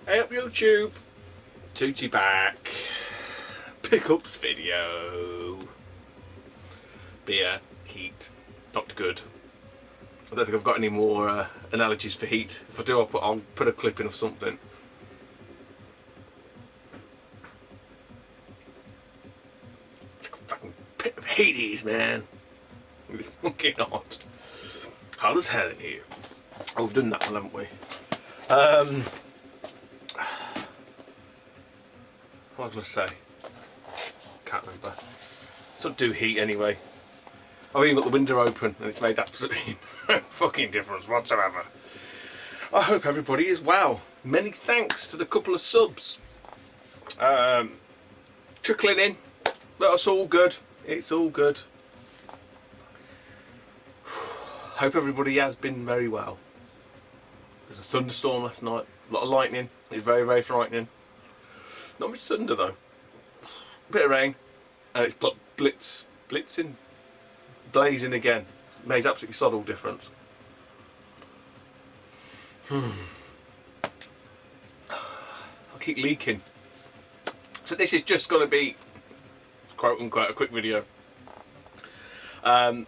Hey up YouTube, Tootie back, pickups video, beer, heat, not good. I don't think I've got any more analogies for heat. If I do, I'll put a clip in of something. It's like a fucking pit of Hades, man. It's fucking hot. Hot as hell in here. Oh, we've done that one, haven't we? What was I going to say? Can't remember. It's not do heat anyway. I've even got the window open and it's made absolutely no fucking difference whatsoever. I hope everybody is well. Many thanks to the couple of subs. Trickling in, but it's all good. It's all good. Hope everybody has been very well. There's a thunderstorm last night. A lot of lightning. It's very, very frightening. Not much thunder though. Bit of rain, and it's blitzing, blazing again. Made absolutely sod all difference. I keep leaking. So this is just going to be, quote unquote, a quick video. I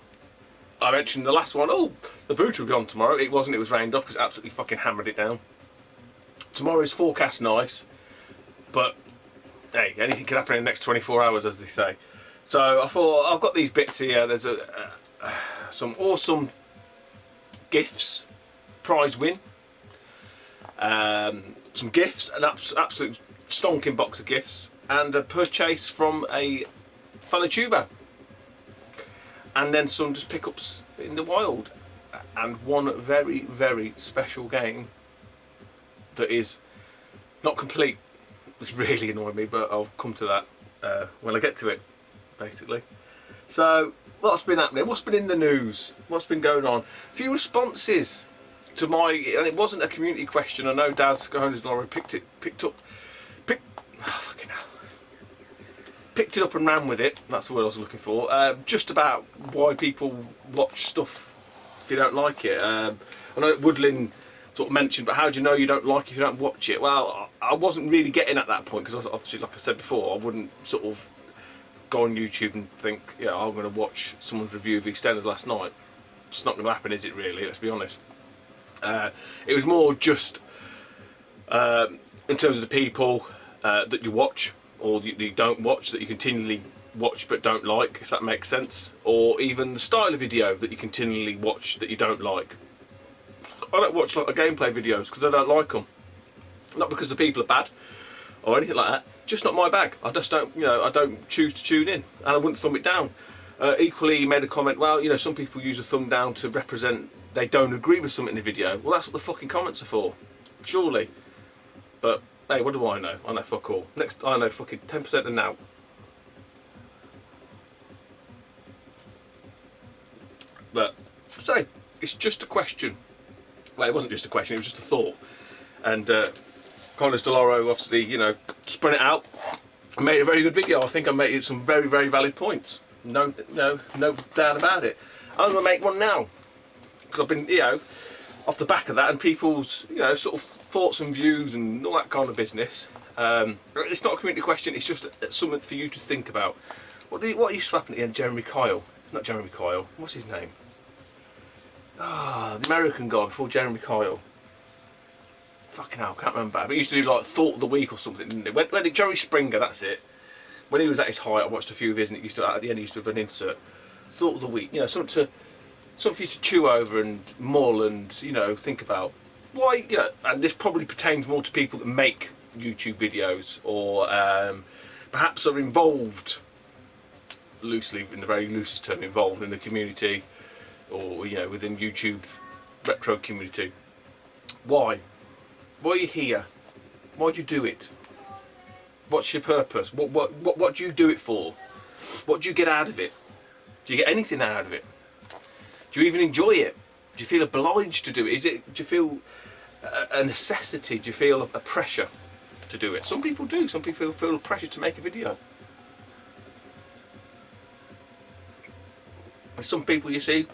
mentioned the last one. Oh, the boot will be on tomorrow. It wasn't. It was rained off because it absolutely fucking hammered it down. Tomorrow is forecast nice. But hey, anything can happen in the next 24 hours, as they say. So I thought, I've got these bits here. There's some awesome gifts, prize win, some gifts, an absolute stonking box of gifts, and a purchase from a fellow tuber, and then some just pickups in the wild, and one very, very special game that is not complete. It's really annoyed me, but I'll come to that when I get to it, basically. So, what's been happening? What's been in the news? What's been going on? A few responses to my, and it wasn't a community question. I know Daz Cojones Laura picked it up and ran with it. That's the word I was looking for. Just about why people watch stuff if you don't like it. I know that Woodland sort of mentioned, but how do you know you don't like it if you don't watch it? Well, I wasn't really getting at that point because obviously, like I said before, I wouldn't sort of go on YouTube and think, yeah, I'm going to watch someone's review of EastEnders last night. It's not going to happen, is it really? Let's be honest. It was more just in terms of the people that you watch or that you don't watch, that you continually watch but don't like, if that makes sense, or even the style of video that you continually watch that you don't like. I don't watch like gameplay videos because I don't like them. Not because the people are bad or anything like that. Just not my bag. I just don't, I don't choose to tune in, and I wouldn't thumb it down. Equally, he made a comment. Well, some people use a thumb down to represent they don't agree with something in the video. Well, that's what the fucking comments are for, surely. But hey, what do I know? I know fuck all. Next, I know fucking 10% and now. But say it's just a question. Well, it wasn't just a question, it was just a thought. And Carlos Deloro obviously, spun it out and made a very good video. I think I made some very, very valid points. No doubt about it. I'm going to make one now. Because I've been, off the back of that and people's, sort of thoughts and views and all that kind of business. It's not a community question, it's just something for you to think about. What used to happen at the end? Jeremy Kyle. Not Jeremy Kyle. What's his name? The American guy before Jeremy Kyle. Fucking hell, I can't remember. But he used to do like Thought of the Week or something, didn't he? When Jerry Springer, that's it. When he was at his height, I watched a few of his, and at the end he used to have an insert. Thought of the Week, something for you to chew over and mull and think about. Why, and this probably pertains more to people that make YouTube videos or perhaps are involved, loosely, in the very loosest term, involved in the community. Or within YouTube retro community. Why are you here? Why do you do it? What's your purpose? What do you do it for? What do you get out of it? Do you get anything out of it? Do you even enjoy it? Do you feel obliged to do it? Do you feel a necessity? Do you feel a pressure to do it? Some people do. Some people feel a pressure to make a video. And some people, you see,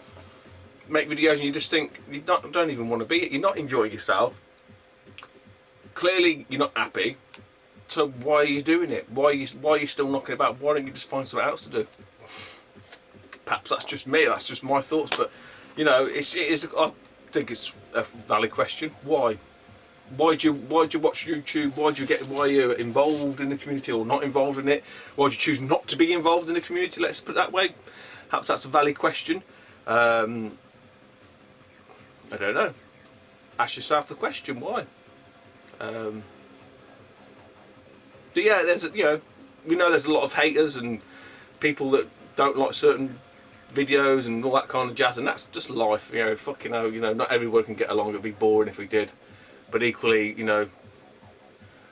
make videos and you just think you don't even want to be it. You're not enjoying yourself. clearly you're not happy. So why are you doing it? Why are you still knocking about? Why don't you just find something else to do? Perhaps that's just me. That's just my thoughts. But you know, it is. I think it's a valid question. Why? Why do you watch YouTube? Why are you involved in the community or not involved in it? Why do you choose not to be involved in the community? Let's put it that way. Perhaps that's a valid question. I don't know. Ask yourself the question why. But yeah, there's there's a lot of haters and people that don't like certain videos and all that kind of jazz, and that's just life. You know, fucking hell, you know, not everyone can get along. It'd be boring if we did. But equally, you know,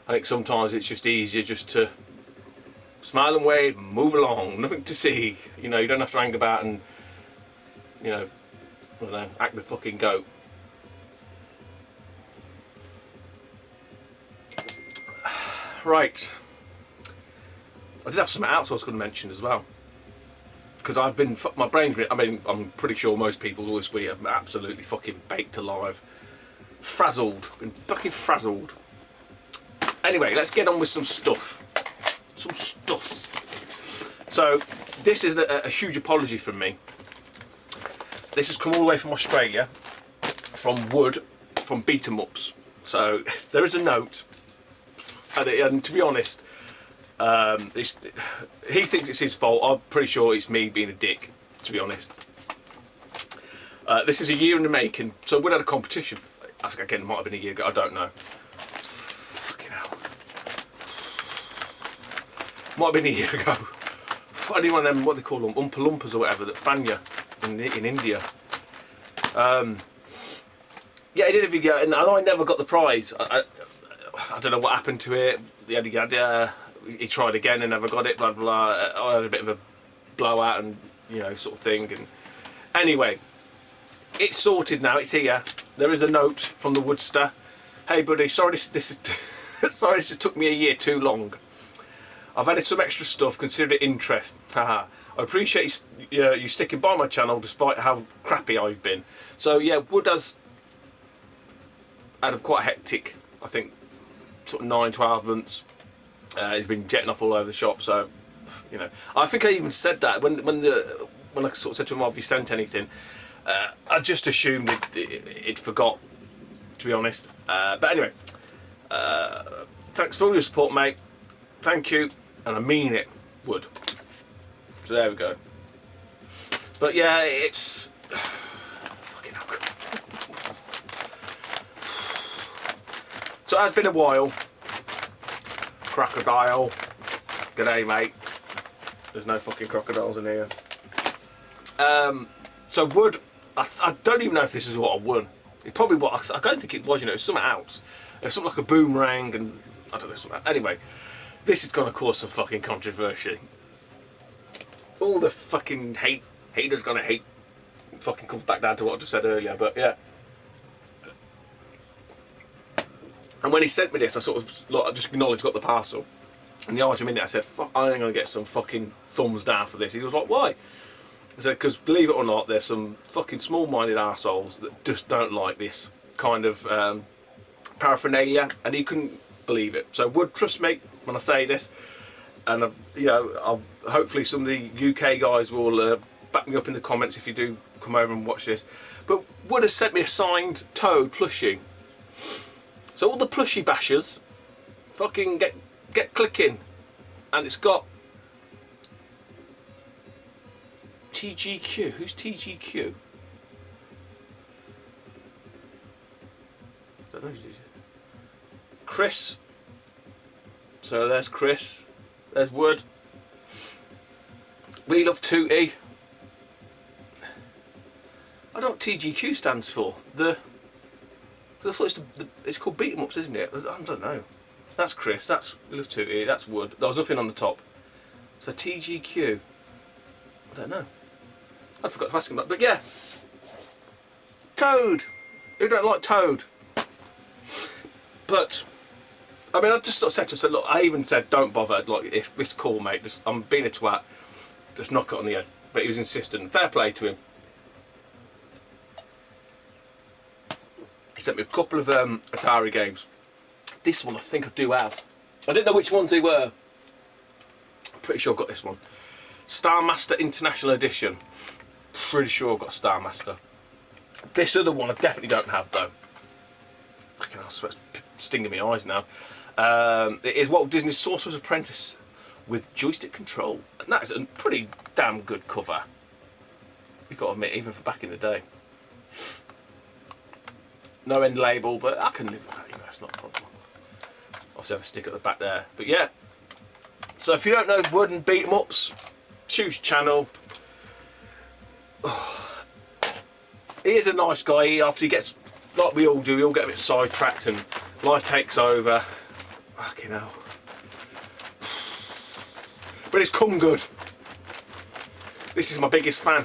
I think sometimes it's just easier just to smile and wave and move along. Nothing to see. You know, you don't have to hang about and, you know, I don't know, act the fucking goat. Right. I did have something else I was going to mention as well. Because I've been, my brain's been, I mean, I'm pretty sure most people all this week have been absolutely fucking baked alive. Frazzled. Been fucking frazzled. Anyway, let's get on with some stuff. So, this is a huge apology from me. This has come all the way from Australia, from Wood, from Beat 'em Ups. So, there is a note. And to be honest, he thinks it's his fault. I'm pretty sure it's me being a dick, to be honest. This is a year in the making. So we had a competition. I think again it might have been a year ago. I don't know. Fucking hell. Might have been a year ago. Only one of them, what they call them, Oompa Loompas or whatever, that fan you in India. Yeah, he did a video, and I never got the prize. I don't know what happened to it. He tried again and never got it. Blah blah. I had a bit of a blowout and sort of thing. And anyway, it's sorted now. It's here. There is a note from the Woodster. Hey buddy, sorry this is sorry this took me a year too long. I've added some extra stuff. Consider it interest. Haha. I appreciate you sticking by my channel despite how crappy I've been. So yeah, Wood has had quite a hectic, I think, sort of 9-12 months. He's been jetting off all over the shop, so I think I even said that when I sort of said to him, "Have you sent anything?" I just assumed it forgot, to be honest. But anyway, thanks for all your support, mate. Thank you, and I mean it, Wood. So there we go. But yeah, it's fucking hell. So it has been a while. Crocodile. G'day, mate. There's no fucking crocodiles in here. So Wood, I don't even know if this is what I won. It's probably what I don't think it was. It's something else. It's something like a boomerang, and I don't know something. Anyway, this is gonna cause some fucking controversy. All the fucking haters gonna hate. Fucking comes back down to what I just said earlier, but yeah. And when he sent me this, I sort of I just acknowledged got the parcel. And the item in it, I said, "Fuck, I'm gonna get some fucking thumbs down for this." He was like, "Why?" I said, "Because believe it or not, there's some fucking small-minded arseholes that just don't like this kind of paraphernalia," and he couldn't believe it. So Wood, trust me when I say this, and I'll hopefully some of the UK guys will back me up in the comments if you do come over and watch this. But Wood has sent me a signed Toad plushie. So all the plushie bashers, fucking get clicking, and it's got TGQ. Who's TGQ? Don't know who's TGQ. Chris. So there's Chris. There's Wood. We love Tootie. I don't know what TGQ stands for. I thought it's called Beat 'em Ups, isn't it? I don't know. That's Chris. That's We love Tootie. That's Wood. There was nothing on the top. So TGQ. I don't know. I forgot to ask him that. But yeah. Toad. Who don't like Toad? But I mean, I just sort of said to him, said, look, I even said, don't bother. Like, if it's cool, mate. Just, I'm being a twat. Just knock it on the head. But he was insistent. Fair play to him. He sent me a couple of Atari games. This one I think I do have. I didn't know which ones they were. I'm pretty sure I've got this one. Star Master International Edition. Pretty sure I've got a Star Master. This other one I definitely don't have though. Fucking hell, sweat's stinging my eyes now. It is Walt Disney's Sorcerer's Apprentice with joystick control. And that's a pretty damn good cover. You've got to admit, even for back in the day. No end label, but I can live with that, you know, it's not a problem. Obviously I have a stick at the back there. But yeah. So if you don't know wooden beat 'em ups, huge channel. He is a nice guy. He obviously gets, like we all do, we all get a bit sidetracked and life takes over. Fucking hell. But it's come good. This is my biggest fan.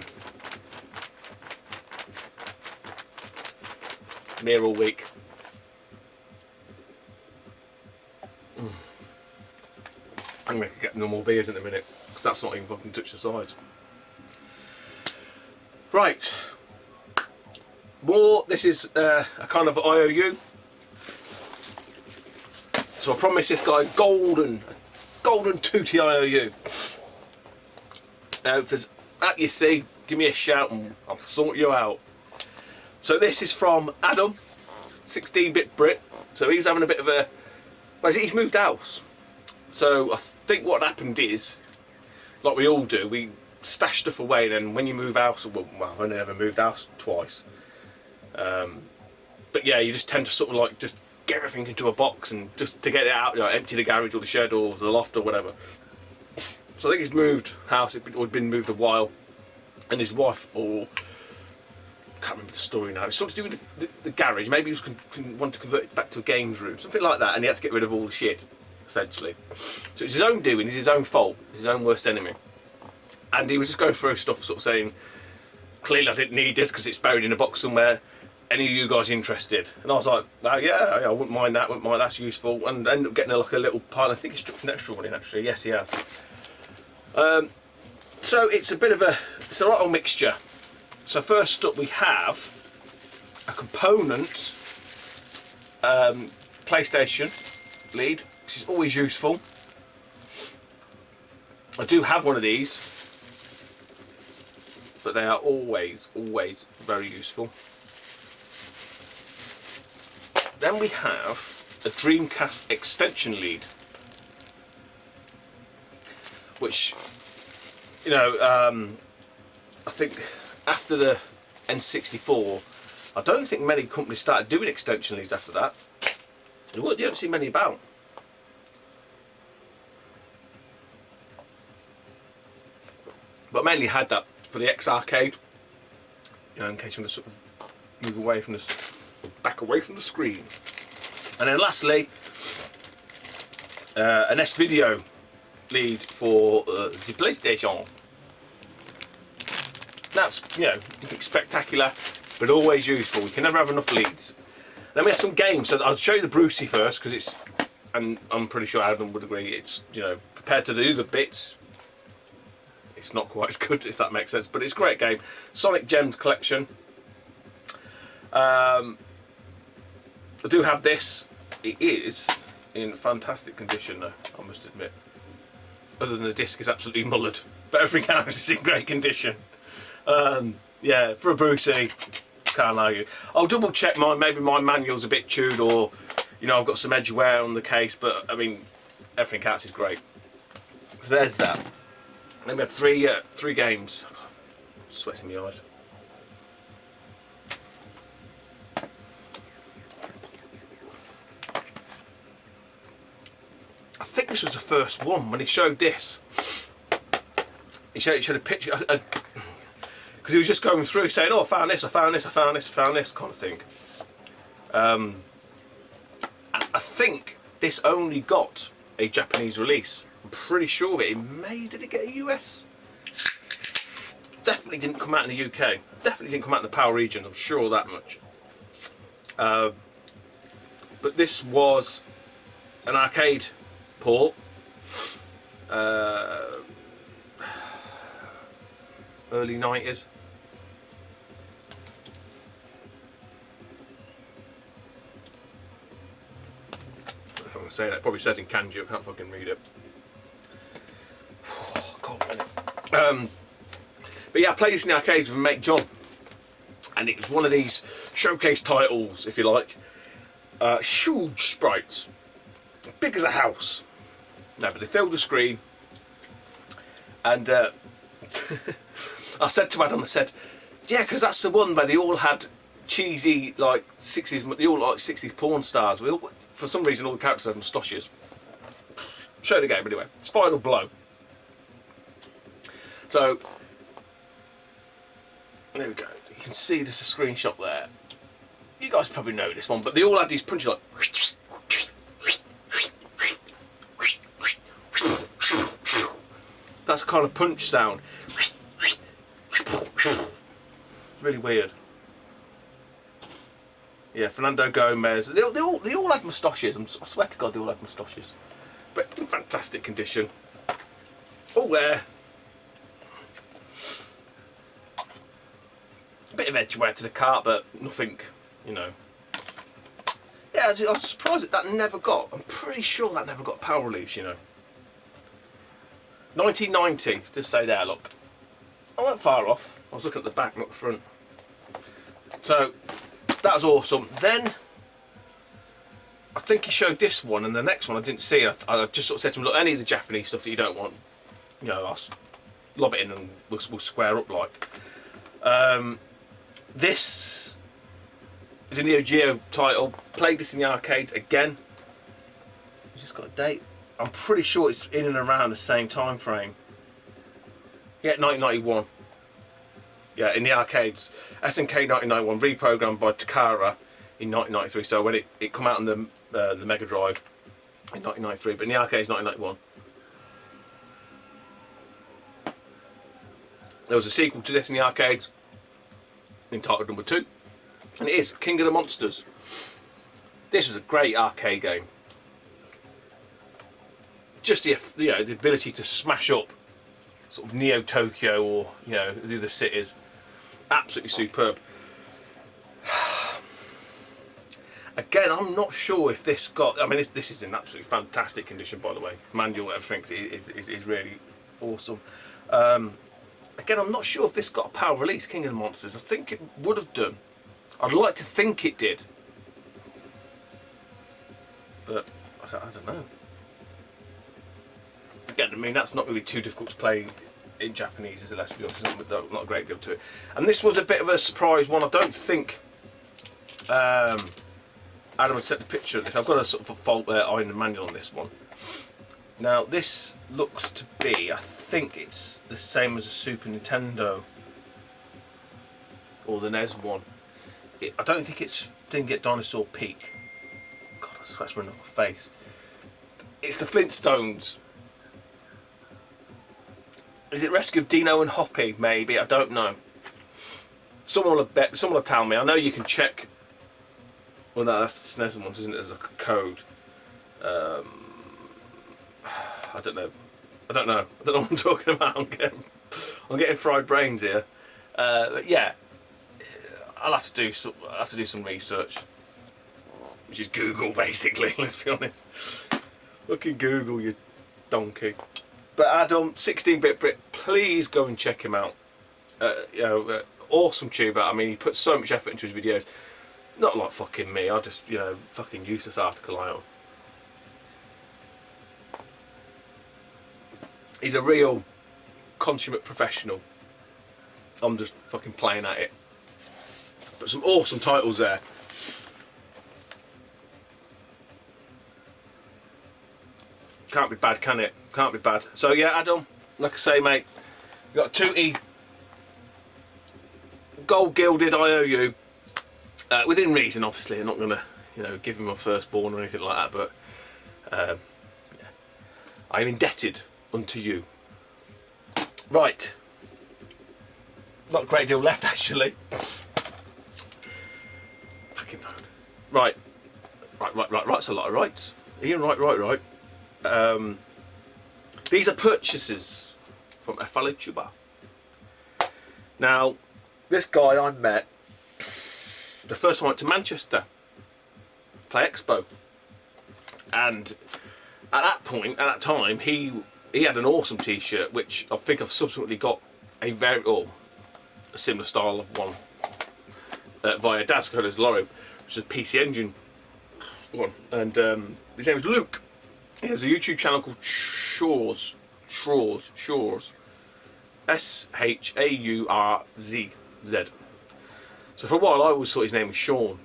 I'm here all week. I'm going to get no more beers in a minute, because that's not even fucking touch the sides. Right. More, this is a kind of IOU. So I promised this guy golden tooty IOU. Now if there's that you see, give me a shout and I'll sort you out. So this is from Adam, 16-bit Brit. So he was having a bit of a, well, he's moved house. So I think what happened is, like we all do, we stash stuff away, and then when you move house, well I've only ever moved house twice. But yeah, you just tend to sort of like just get everything into a box and just to get it out, you know, empty the garage or the shed or the loft or whatever. So I think he's moved house, it'd been moved a while, and his wife, or I can't remember the story now, it's something to do with the garage. Maybe he was wanted to convert it back to a games room, something like that, and he had to get rid of all the shit, essentially. So it's his own doing, it's his own fault, it's his own worst enemy. And he was just going through stuff, sort of saying, clearly I didn't need this because it's buried in a box somewhere. Any of you guys interested? And I was like, well, yeah, I wouldn't mind that, that's useful. And ended up getting like a little pile. I think he's chucked an extra one in actually. Yes, he has. So it's a bit of a, it's a right old mixture. So first up we have a component PlayStation lead, which is always useful. I do have one of these, but they are always very useful. Then we have a Dreamcast extension lead, which, you know, I think after the N64, I don't think many companies started doing extension leads after that. You don't see many about. But mainly had that for the X arcade, you know, in case you want to sort of move away from this, back away from the screen. And then lastly, an S-Video lead for the PlayStation. That's, you know, nothing spectacular, but always useful. You can never have enough leads. Then we have some games. So I'll show you the Brucey first, because it's, and I'm pretty sure Adam would agree, it's, you know, compared to the other bits, it's not quite as good, if that makes sense, but it's a great game. Sonic Gems Collection. I do have this. It is in fantastic condition though, I must admit. Other than the disc is absolutely mullered, but everything else is in great condition. Yeah, for a Brucey, can't argue. I'll double check mine, maybe my manual's a bit chewed, or, you know, I've got some edge wear on the case, but I mean, everything else is great. So there's that. Then we have three games. Sweating my eyes. I think this was the first one when he showed this. He showed a picture, because he was just going through saying, "Oh, I found this, I found this, I found this, I found this," kind of thing. I think this only got a Japanese release. I'm pretty sure of it. Did it get a US? Definitely didn't come out in the UK. Definitely didn't come out in the PAL region. I'm sure of that much. But this was an arcade port. Early 90s. going to say that. It probably says in kanji, I can't fucking read it. Oh, God, but yeah, I played this in the arcades with my mate John. And it was one of these showcase titles, if you like. Huge sprites. Big as a house. No, but they filled the screen. And I said to Adam, I said, yeah, because that's the one where they all had cheesy, like, 60s, they all like 60s porn stars. For some reason, all the characters had moustaches. Show the game anyway. It's Final Blow. So, there we go. You can see there's a screenshot there. You guys probably know this one, but they all had these punches like. That's a kind of punch sound. It's really weird. Yeah, Fernando Gomez. They all had moustaches. I swear to God, they all had moustaches. But in fantastic condition. All there. A bit of edge wear to the cart, but nothing, you know. Yeah, I was surprised that never got. I'm pretty sure that never got power release, you know. 1990, just say there, look. I weren't far off. I was looking at the back, not the front. So, that was awesome. Then, I think he showed this one, and the next one I didn't see. I just sort of said to him, look, any of the Japanese stuff that you don't want, you know, I'll lob it in and we'll square up like. This is a Neo Geo title. Played this in the arcades again. It's just got a date. I'm pretty sure it's in and around the same time frame. Yeah, 1991. Yeah, in the arcades. SNK 1991, reprogrammed by Takara in 1993. So when it come out on the Mega Drive in 1993, but in the arcades 1991. There was a sequel to this in the arcades, entitled number 2, and it is King of the Monsters. This was a great arcade game. Just the ability to smash up sort of Neo Tokyo or the other cities, absolutely superb. Again, I'm not sure if this got. I mean, this is in absolutely fantastic condition, by the way. Manual, everything is really awesome. Again, I'm not sure if this got a power release, King of the Monsters. I think it would have done. I'd like to think it did. But, I don't know. Again, I mean, that's not going to be too difficult to play in Japanese, is it? Let's be honest, there's not a great deal to it. And this was a bit of a surprise one. I don't think Adam had sent the picture of this. I've got a sort of a fault iron manual on this one. Now, this looks to be, I think it's the same as a Super Nintendo or the NES one. I don't think it's didn't get Dinosaur Peak. God, I swear it's running off my face. It's the Flintstones. Is it Rescue of Dino and Hoppy? Maybe, I don't know. Someone will tell me. I know you can check. Well, no, that's the SNES ones, isn't it? There's a code. I don't know. I don't know what I'm talking about. I'm getting fried brains here. But yeah, I'll have to do some research, which is Google basically. Let's be honest. Look at Google, you donkey. But Adam, 16-bit Brit, please go and check him out. Awesome tuber. I mean, he puts so much effort into his videos. Not like fucking me. I just fucking useless article I own. He's a real consummate professional. I'm just fucking playing at it. But some awesome titles there. Can't be bad, can it? Can't be bad. So yeah, Adam, like I say, mate, you got a 2E gold gilded IOU. Within reason, obviously. I'm not gonna, give him my firstborn or anything like that, but yeah. I am indebted unto you. Right. Not a great deal left, actually. Fucking phone. Right. It's a lot of rights. Ian, right. These are purchases from FLA Tuber. Now, this guy I met the first time I went to Manchester, Play Expo, And at that point, at that time, he had an awesome T-shirt, which I think I've subsequently got a similar style of one via Dad's Colours Lorry, which is a PC Engine one. And his name is Luke. He has a YouTube channel called Shawrz. SHAURZZ. So for a while I always thought his name was Sean.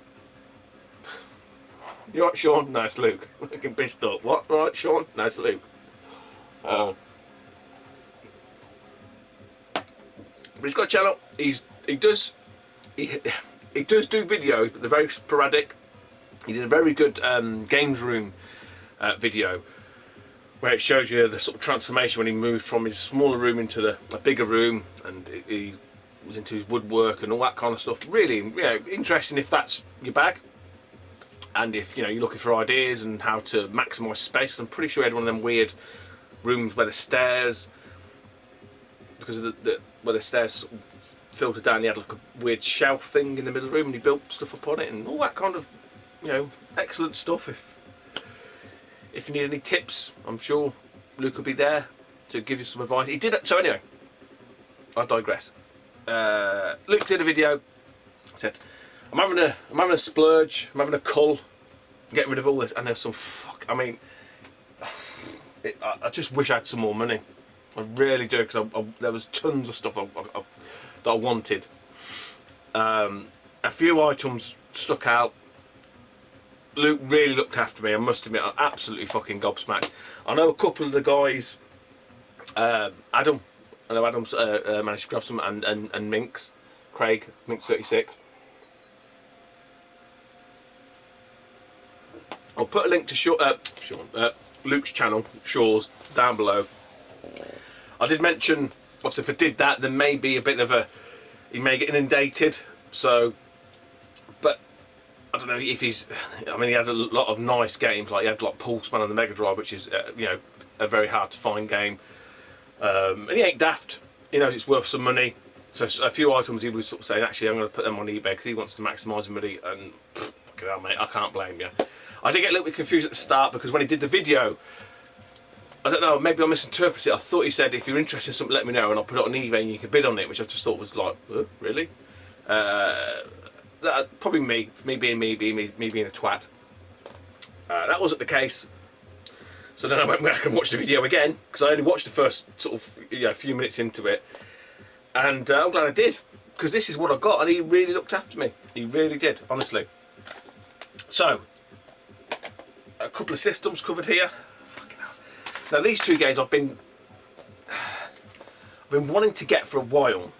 You right, Sean? No, it's Luke. Looking pissed up. What? Right, Sean? No, it's Luke. But he's got a channel. He does do videos, but they're very sporadic. He did a very good games room video where it shows you the sort of transformation when he moved from his smaller room into a bigger room, and he was into his woodwork and all that kind of stuff. Really, interesting if that's your bag, and if you're looking for ideas and how to maximise space. I'm pretty sure he had one of them weird rooms where the stairs, because of where the stairs filtered down, he had like a weird shelf thing in the middle of the room, and he built stuff upon it and all that kind of excellent stuff. If you need any tips, I'm sure Luke will be there to give you some advice. He did it. So anyway, I digress. Luke did a video. Said, I'm having a splurge. I'm having a cull. Getting rid of all this. And there's some I just wish I had some more money. I really do, because there was tons of stuff that I wanted. A few items stuck out. Luke really looked after me, I must admit. I'm absolutely fucking gobsmacked. I know a couple of the guys, Adam's managed to grab some, and Minx, Craig, Minx36. I'll put a link to Luke's channel, Shawrz, down below. I did mention, obviously if I did that, there may be a bit of he may get inundated, so, but I don't know if he had a lot of nice games, like he had like Pulseman on the Mega Drive, which is a very hard to find game, and he ain't daft. He knows it's worth some money, so a few items he was sort of saying, actually I'm going to put them on eBay because he wants to maximise the money, and fucking hell, mate, I can't blame you. I did get a little bit confused at the start, because when he did the video, I don't know, maybe I misinterpreted it. I thought he said if you're interested in something, let me know and I'll put it on eBay and you can bid on it, which I just thought was like, really? Probably me being a twat. That wasn't the case. So then I went back and watched the video again, because I only watched the first sort of few minutes into it, and I'm glad I did, because this is what I got, and he really looked after me. He really did, honestly. So a couple of systems covered here. Fucking hell. Now these two games I've been wanting to get for a while.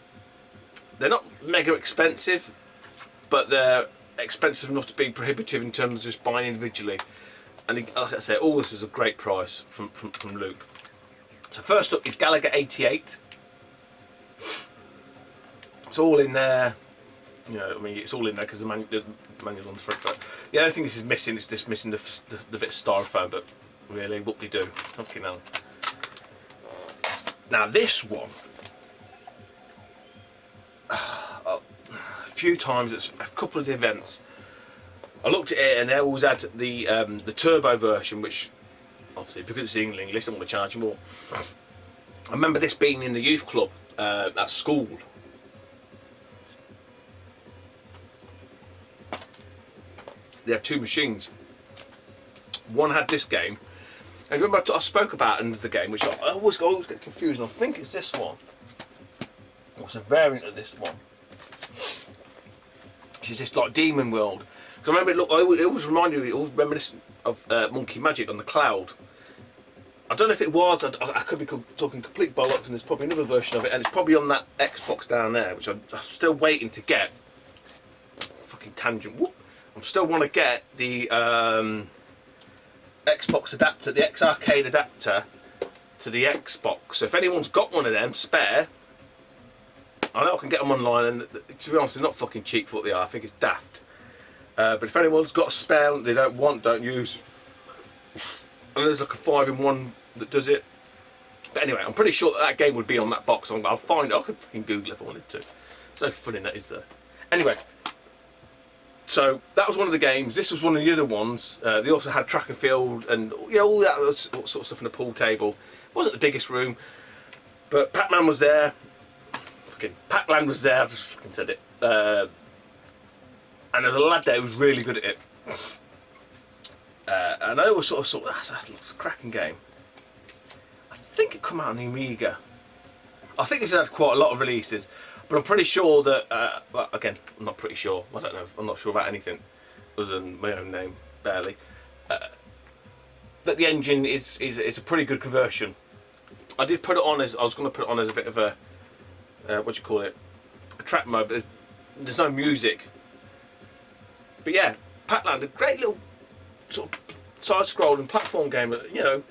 They're not mega expensive, but they're expensive enough to be prohibitive in terms of just buying individually. And like I say, all this was a great price from Luke. So first up is Gallagher 88. It's all in there. It's all in there because the manual's on the front. But the only thing this is missing is just missing the bit of styrofoam. But really, what do you do? Fucking hell. Now this one, a few times at a couple of the events, I looked at it and they always had the turbo version, which obviously because it's in English, I don't want to charge you more. I remember this being in the youth club at school. They had two machines. One had this game. And remember I spoke about another game, which I always get confused. I think it's this one. What's a variant of this one? Which is this like Demon World. Because I remember it always reminded me, it was reminiscent of Monkey Magic on the cloud. I don't know if it was, I could be talking complete bollocks, and there's probably another version of it, and it's probably on that Xbox down there, which I'm still waiting to get. Fucking tangent. Whoop. I still want to get the Xbox adapter, the X Arcade adapter to the Xbox. So if anyone's got one of them spare, I know I can get them online, and to be honest, they're not fucking cheap for what they are. I think it's daft. But if anyone's got a spare they don't use, and there's like a 5-in-1 that does it. But anyway, I'm pretty sure that game would be on that box. I'll find it. I could fucking Google it if I wanted to. It's no fun in that, is there? Anyway, So that was one of the games. This was one of the other ones. They also had track and field and all that sort of stuff in the pool table. It wasn't the biggest room, but Pac-Man was there. Fucking Pac-Land was there. I've just fucking said it. And there was a lad there who was really good at it. And I always sort of thought, that looks a cracking game. I think it come out on the Amiga. I think this had quite a lot of releases, but I'm pretty sure that, well, again, I'm not pretty sure, I don't know, I'm not sure about anything other than my own name, barely, that the engine is a pretty good conversion. I did put it on as, I was going to put it on as a bit of a, what do you call it, a track mode, but there's no music. But yeah, Pac-Land, a great little sort of side-scrolling platform game that, a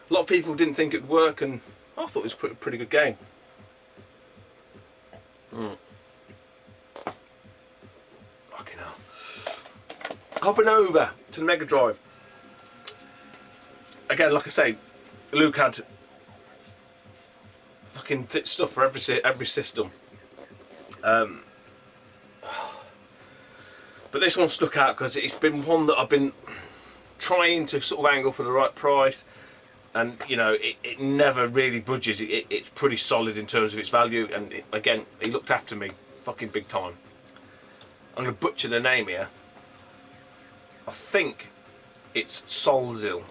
lot of people didn't think it would work, and I thought it was a pretty good game. Fucking hell. Hopping over to the Mega Drive. Again, like I say, Luke had fucking stuff for every system. But this one stuck out because it's been one that I've been trying to sort of angle for the right price, and it never really budges. It's pretty solid in terms of its value, and again, he looked after me fucking big time. I'm going to butcher the name here. I think it's Solzil.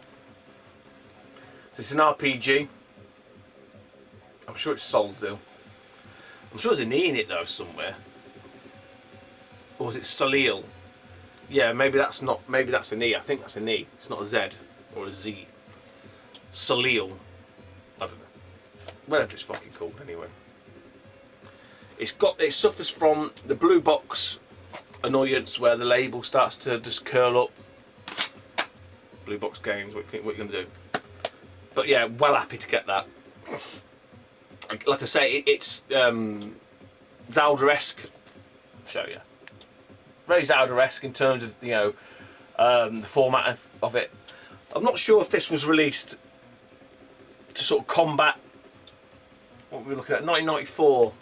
So it's an RPG. I'm sure it's Solzil. I'm sure there's an E in it though somewhere. Or is it Solil? Yeah, maybe that's not. Maybe that's an E. I think that's an E. It's not a Z or a Z. Solil. I don't know. Whatever it's fucking called anyway. It suffers from the blue box annoyance where the label starts to just curl up. Blue box games. What are you gonna do? But yeah, well happy to get that. Like I say, it's Zelda-esque. I'll show you. Very Zelda-esque in terms of the format of it. I'm not sure if this was released to sort of combat what we were looking at, 1994.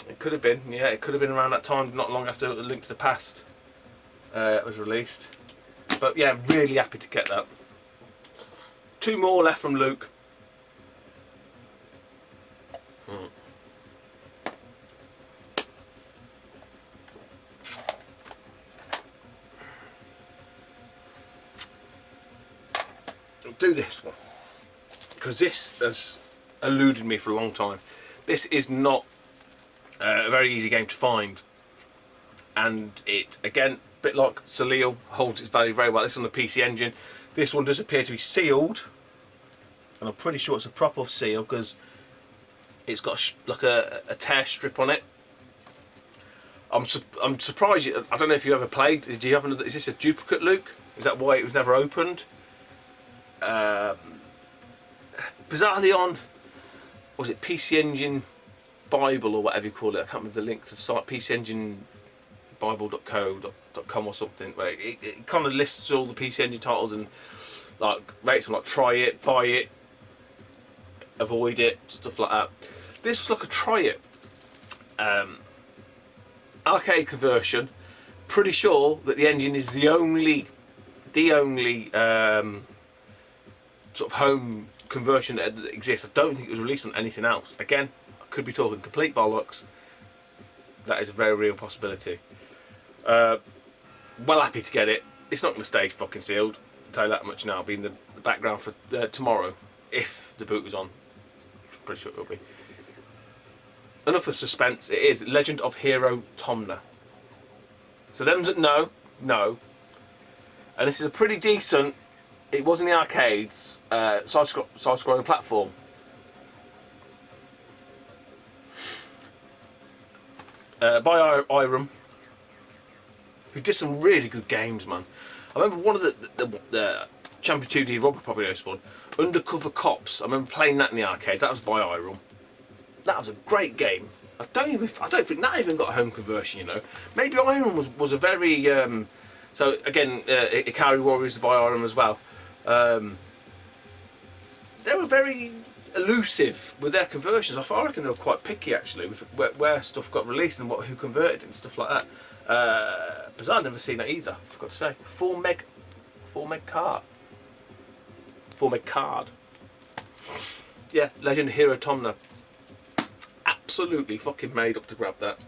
It could have been, yeah, it could have been around that time, not long after A Link to the Past was released. But yeah, really happy to get that. 2 more left from Luke. I'll do this one because this has eluded me for a long time. This is not a very easy game to find, and it again, a bit like Solil, holds its value very well. This is on the PC Engine. This one does appear to be sealed, and I'm pretty sure it's a proper seal because it's got like a tear strip on it. I'm surprised. I don't know if you ever played. Do you have another? Is this a duplicate, Luke? Is that why it was never opened? Bizarrely on, was it PC Engine Bible or whatever you call it? I can't remember the link to the site. PCEngineBible.co.com or something. Where it kind of lists all the PC Engine titles and like rates them, like try it, buy it, avoid it, stuff like that. This was like a try it. Arcade conversion. Pretty sure that the engine is the only sort of home conversion that exists. I don't think it was released on anything else. Again, I could be talking complete bollocks. That is a very real possibility. Well happy to get it. It's not going to stay fucking sealed. I'll tell you that much now. It'll be in the background for tomorrow, if the boot was on. I'm pretty sure it will be. Enough of suspense. It is Legend of Hero Tomna. So them that know. And this is a pretty decent, it was in the arcades, side-scrolling platform. By Irem, who did some really good games, man. I remember one of the Champion 2D Rob probably knows one, Undercover Cops. I remember playing that in the arcades. That was by Irem. That was a great game. I don't think that even got a home conversion. Maybe Irem was a very so again, Ikari Warriors by Irem as well. They were very elusive with their conversions. I reckon they were quite picky actually with where stuff got released and who converted it and stuff like that. Bizarre, I've never seen that either. I forgot to say. 4 meg card. 4 meg card. Yeah, Legend Hero Tomna. Absolutely fucking made up to grab that.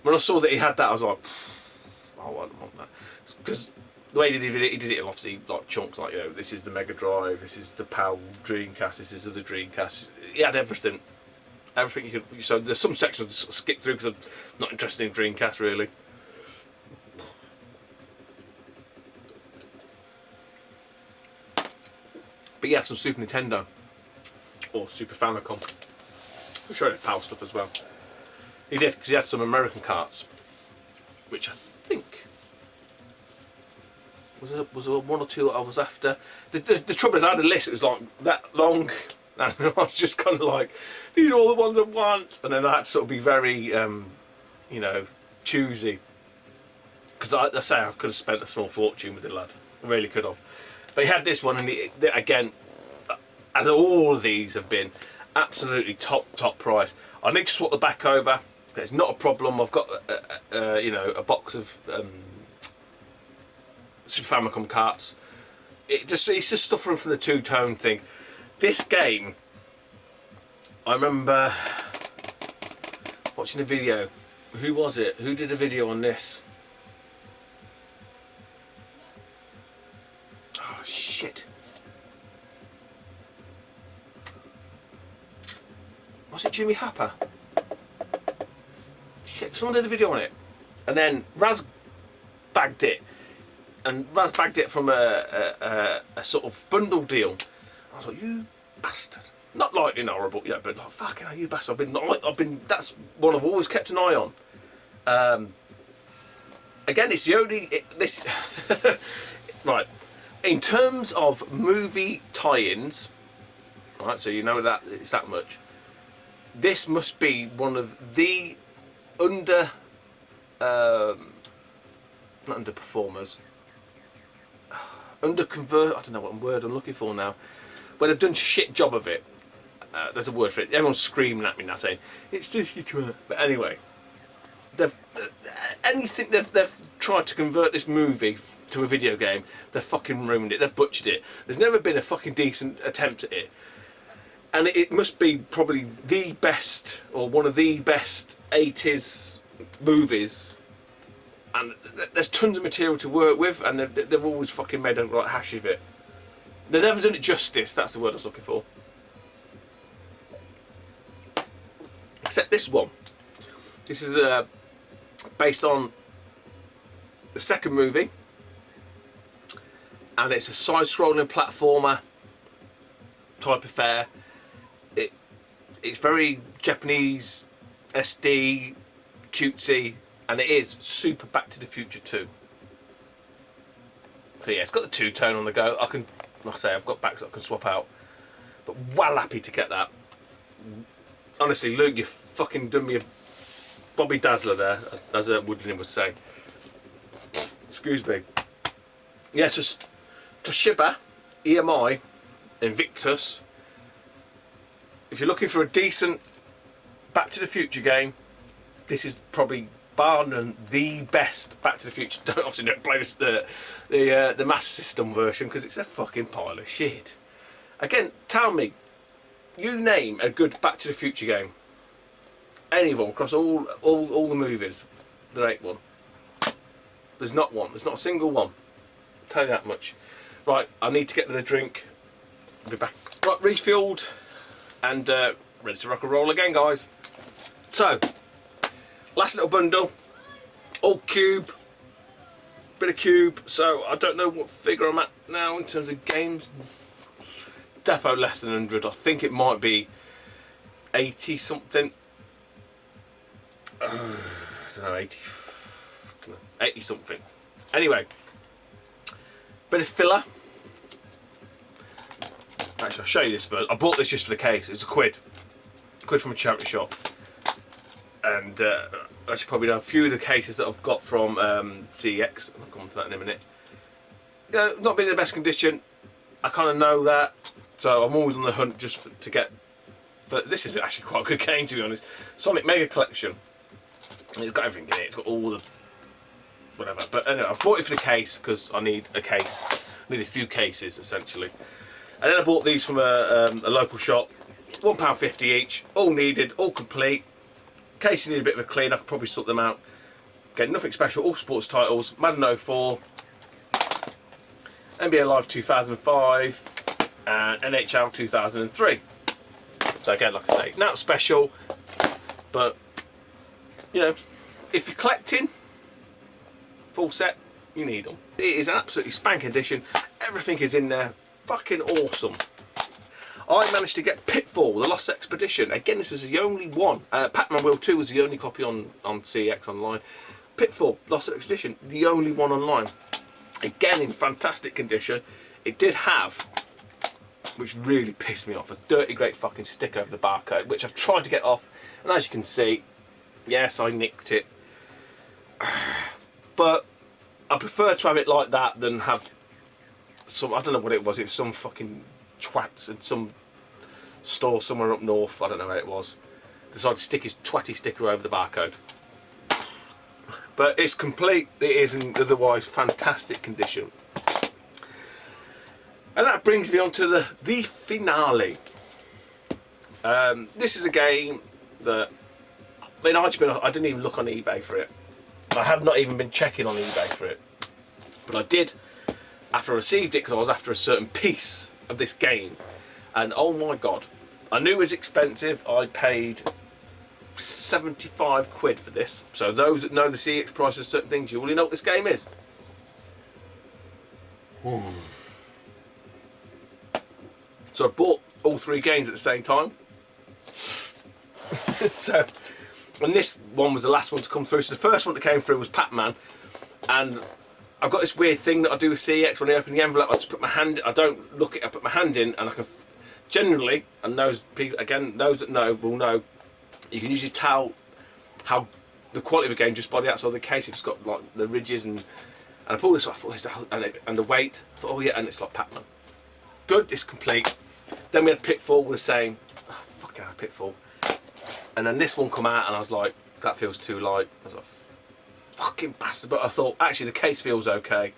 When I saw that he had that, I was like, oh, I don't want that. Because the way he did it in obviously like chunks, like, you know, this is the Mega Drive, this is the PAL Dreamcast, this is the Dreamcast. He had everything. Everything you could. So there's some sections I just skip through because I'm not interested in Dreamcast really. But he had some Super Nintendo or Super Famicom. I'm sure he had PAL stuff as well. He did, because he had some American carts, which I think was a one or two that I was after. The trouble is, I had a list. It was like that long, and I was just kind of like, these are all the ones I want. And then I had to sort of be very, you know, choosy, because I say I could have spent a small fortune with the lad. I really could have. But he had this one, and again, as all of these have been, absolutely top price. I need to swap the back over. It's not a problem. I've got you know, a box of Super Famicom carts. It's just stuff from the two-tone thing. This game, I remember watching a video. Who was it? Who did a video on this? Oh shit. Was it Jimmy Happer? Shit, someone did a video on it. And then Raz bagged it. And Raz bagged it from a sort of bundle deal. I was like, you bastard. Not like, you know, horrible, you know, but like, fucking hell, you bastard. I've been, that's one I've always kept an eye on. Again, it's the only, this, right. In terms of movie tie-ins, right, so you know that it's that much. This must be one of the not underperformers, I don't know what word I'm looking for now, but they've done shit job of it. There's a word for it. Everyone's screaming at me now saying it's just you try. But anyway, they've tried to convert this movie to a video game. They've fucking ruined it. They've butchered it. There's never been a fucking decent attempt at it. And it must be probably the best, or one of the best 80s movies. And there's tons of material to work with, and they've always fucking made a right hash of it. They've never done it justice, that's the word I was looking for. Except this one. This is based on the second movie. And it's a side-scrolling platformer type affair. It's very Japanese, SD, cutesy, and it is super Back to the Future 2. So yeah, it's got the two-tone on the go. I can, like I say, I've got backs that I can swap out. But well happy to get that. Honestly, Luke, you've fucking done me a Bobby Dazzler there, as Woodland would say. Excuse me. Yes, yeah, so Toshiba, EMI, Invictus. If you're looking for a decent Back to the Future game, this is probably bar none the best Back to the Future. Obviously don't play this, the Master System version, because it's a fucking pile of shit. Again, tell me, you name a good Back to the Future game. Any of them across all the movies. There ain't one. There's not one. There's not a single one. I'll tell you that much. Right, I need to get to the drink. I'll be back. Right, refueled and ready to rock and roll again, guys. So, last little bundle. All cube. Bit of cube. So, I don't know what figure I'm at now in terms of games. Defo less than 100. I think it might be 80 something. I don't know, 80 something. Anyway, bit of filler. Actually, I'll show you this first. I bought this just for the case. It's a quid from a charity shop. And I should probably know a few of the cases that I've got from CEX. I'll come on to that in a minute. You know, not being in the best condition. I kind of know that, so I'm always on the hunt just to get. But this is actually quite a good game, to be honest. Sonic Mega Collection. And it's got everything in it. It's got all the whatever. But anyway, I bought it for the case because I need a case. I need a few cases essentially. And then I bought these from a local shop. £1.50 each, all needed, all complete. Cases need a bit of a clean, I could probably sort them out. Again, nothing special, all sports titles. Madden 04, NBA Live 2005, and NHL 2003. So again, like I say, not special, but you know, if you're collecting full set, you need them. It is an absolutely spanking edition. Everything is in there, fucking awesome. I managed to get Pitfall, The Lost Expedition. Again, this was the only one. Pac-Man World 2 was the only copy on CX online. Pitfall, Lost Expedition, the only one online. Again, in fantastic condition. It did have, which really pissed me off, a dirty great fucking sticker over the barcode, which I've tried to get off. And as you can see, yes, I nicked it. But I prefer to have it like that than have some, I don't know what it was some fucking twat in some store somewhere up north, I don't know where it was, decided to stick his twatty sticker over the barcode. But it's complete, it is in otherwise fantastic condition. And that brings me on to the finale. This is a game that, I mean, I didn't even look on eBay for it. I have not even been checking on eBay for it. But I did after I received it because I was after a certain piece of this game. And oh my god, I knew it was expensive. I paid 75 quid for this. So those that know the CX prices of certain things, you already know what this game is. So I bought all three games at the same time. So, and this one was the last one to come through. So the first one that came through was Pac-Man, and I've got this weird thing that I do with CX. When I open the envelope, I just put my hand. I don't look it. I put my hand in, and I can generally, and those people again, those that know will know, you can usually tell how the quality of a game just by the outside of the case. If it's got like the ridges and I pulled this. I thought, and the weight. I thought, oh yeah, and it's like Pac-Man. Good, it's complete. Then we had Pitfall with the same. Oh, fucking hell, Pitfall. And then this one come out, and I was like, that feels too light. I was like, fucking bastard. But I thought, actually, the case feels okay.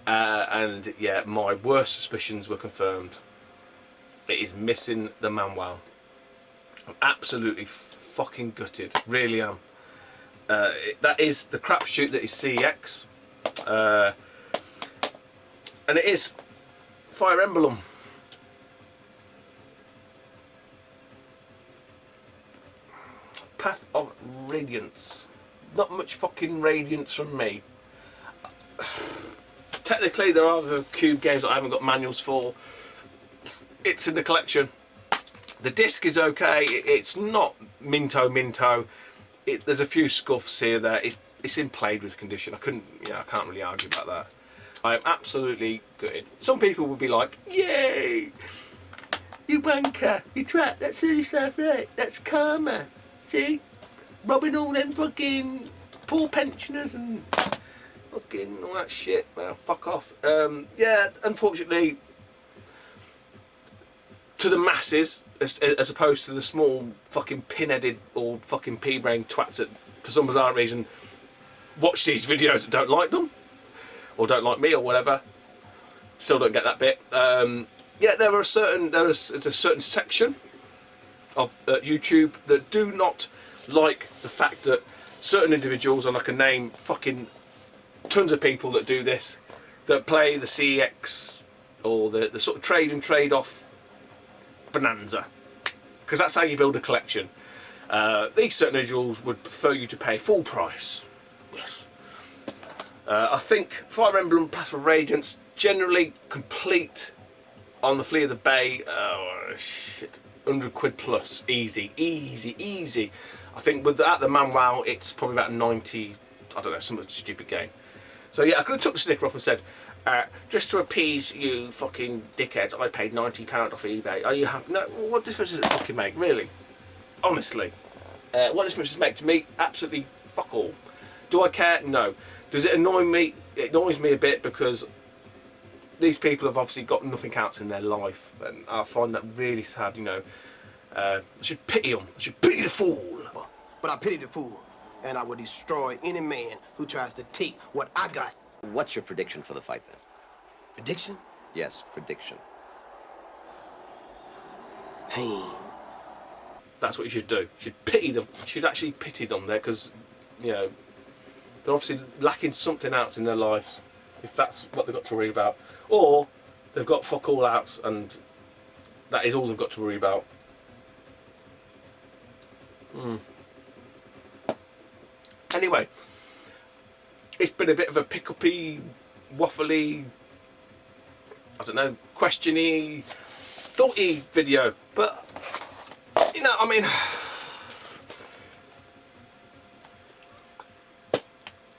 And yeah, my worst suspicions were confirmed. It is missing the manual. I'm absolutely fucking gutted. Really am. That is the crapshoot that is CX. And it is Fire Emblem. Path of Radiance. Not much fucking radiance from me. Technically there are the cube games that I haven't got manuals for. It's in the collection. The disc is okay. It's not minto. There's a few scuffs here there. It's in played with condition. I can't really argue about that. I am absolutely gutted. Some people would be like, yay, you wanker, you twat, that's yourself right, that's karma. See, robbing all them fucking poor pensioners and fucking all that shit. Well, fuck off. Yeah, unfortunately, to the masses, as opposed to the small fucking pin-headed or fucking pea-brain twats that, for some bizarre reason, watch these videos that don't like them, or don't like me, or whatever. Still don't get that bit. Yeah, there's a certain section of YouTube that do not like the fact that certain individuals, and I can name fucking tons of people that do this, that play the CX or the sort of trade and trade off bonanza, because that's how you build a collection. These certain individuals would prefer you to pay full price. Yes. I think Fire Emblem Path of Radiance generally complete on the Flea of the Bay. Oh shit. 100 quid plus, easy. I think with the manual, it's probably about 90. I don't know, some stupid game. So yeah, I could have took the sticker off and said, just to appease you fucking dickheads, I paid £90 off eBay. Are you happy? No. What difference does it fucking make, really? Honestly, what difference does it make to me? Absolutely fuck all. Do I care? No. Does it annoy me? It annoys me a bit because these people have obviously got nothing else in their life, and I find that really sad. You know, I should pity them. I should pity the fool. But I pity the fool and I will destroy any man who tries to take what I got. What's your prediction for the fight then? Prediction? Yes, prediction. Pain. That's what you should do. You should pity them. You should actually pity them there, because, you know, they're obviously lacking something else in their lives, if that's what they've got to worry about. Or they've got fuck all outs, and that is all they've got to worry about. Anyway, it's been a bit of a pick-uppy, waffly, I don't know, questiony, thoughty video, but, you know, I mean,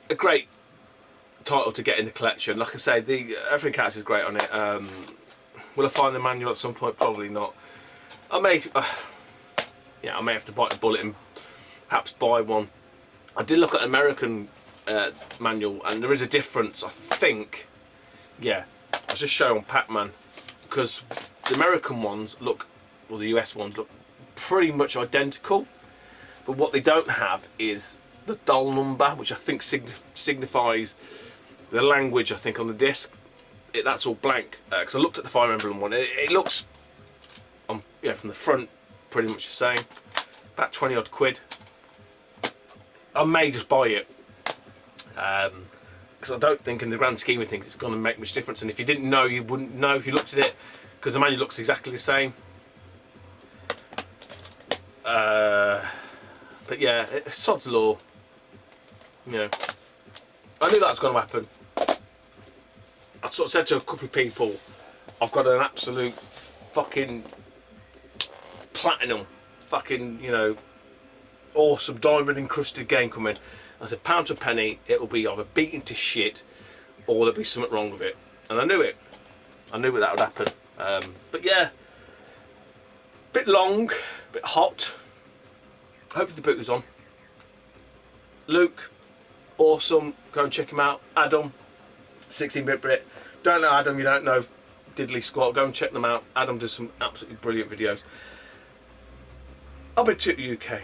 a great title to get in the collection. Like I say, the everything else is great on it. Will I find the manual at some point? Probably not. I may, yeah, I may have to bite the bullet and perhaps buy one. I did look at an American manual, and there is a difference, I think. Yeah, I'll just show on Pac-Man, because the American ones look, or the US ones look pretty much identical, but what they don't have is the doll number, which I think signifies the language, I think, on the disc. That's all blank, because I looked at the Fire Emblem one. It looks, yeah, from the front, pretty much the same. About 20 odd quid. I may just buy it, because I don't think in the grand scheme of things it's going to make much difference, and if you didn't know, you wouldn't know if you looked at it, because the manual looks exactly the same. But yeah, it's sod's law. You know, I knew that was going to happen. I sort of said to a couple of people, I've got an absolute fucking platinum, fucking, you know, awesome diamond encrusted game coming. I said, pound to a penny, it will be either beaten to shit or there'll be something wrong with it. And I knew it. I knew that would happen. But yeah, bit long, bit hot. Hopefully the boot was on. Luke, awesome. Go and check him out. Adam, 16-bit Brit. Don't know Adam, you don't know diddly squat. Go and check them out. Adam does some absolutely brilliant videos. I've been to the UK.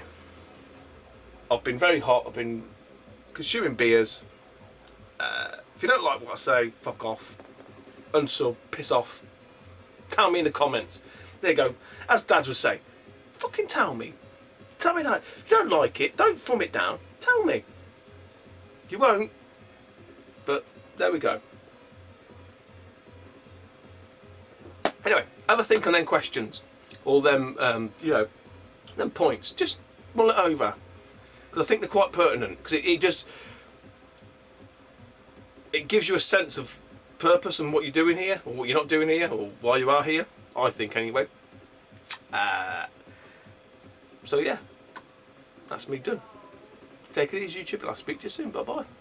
I've been very hot. I've been consuming beers. If you don't like what I say, fuck off. Unsub, piss off. Tell me in the comments. There you go. As Dads would say, fucking tell me. Tell me that. If you don't like it, don't thumb it down. Tell me. You won't. But there we go. Anyway, have a think on them questions. Or them, you know, them points. Just mull it over. Because I think they're quite pertinent. Because it gives you a sense of purpose and what you're doing here, or what you're not doing here, or why you are here. I think anyway. So yeah, that's me done. Take it easy, YouTube, and I'll speak to you soon. Bye bye.